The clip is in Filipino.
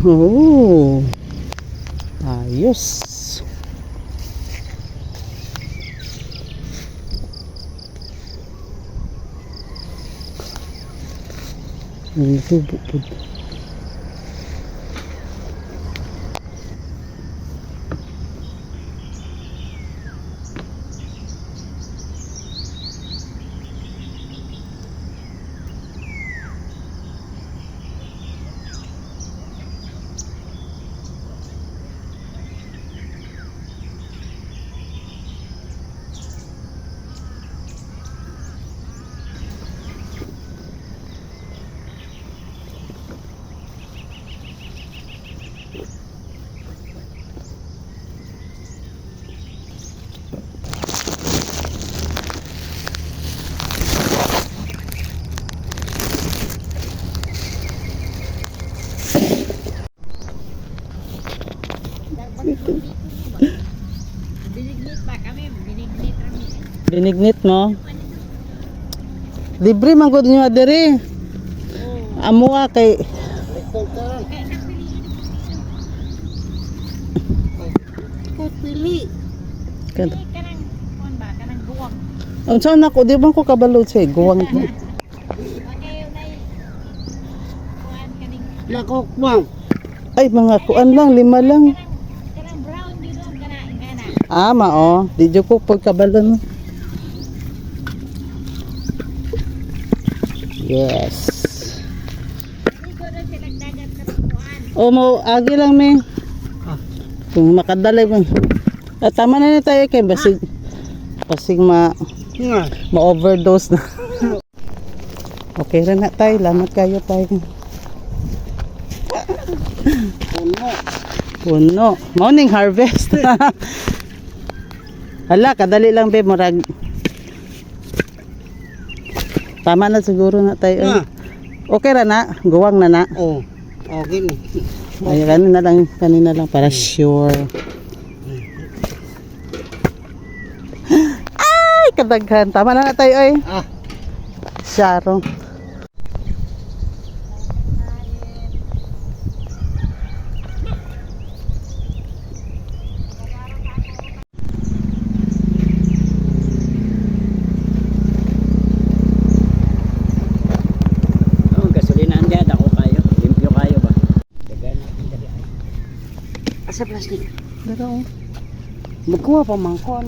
Oh. Ayos. Ito bukod. Binignit pa kami, binignit kami. Binignit mo? Libre man gud niyo adiri. Amuha kay Pili. kan. Kanang kuan ba, kanang guwang. Unsa na ko di ba ko kabalo say guwang ko. Okay, nay. Kuan kaning Lakok bang. Ay mga kuan lang 5 lang. kanang brown gyud ang kana. Ah mao, di jud ko pag kabalo no. Yes. Dito na sila dagat sa kuan. O mo agi lang me. Kung makadalay mo. Tama na ni tayo kay basig Nga. ma-overdose na. Okay ra na tayo, lamat kayo tayo. Puno. Puno. Morning harvest. Hala, kadali lang be murag. Tama na siguro na tayo. Nga. Okay ra na, guwang na na. Oh. Okay ni. Ay, kanina lang para sure. Ay, kadaghan. Tama na na tayo ay. Ah. Syaro. Oh, gasolina andyan ako kayo. Limpyo kayo ba? Asa plastic. Pero Magkuha pa man ko.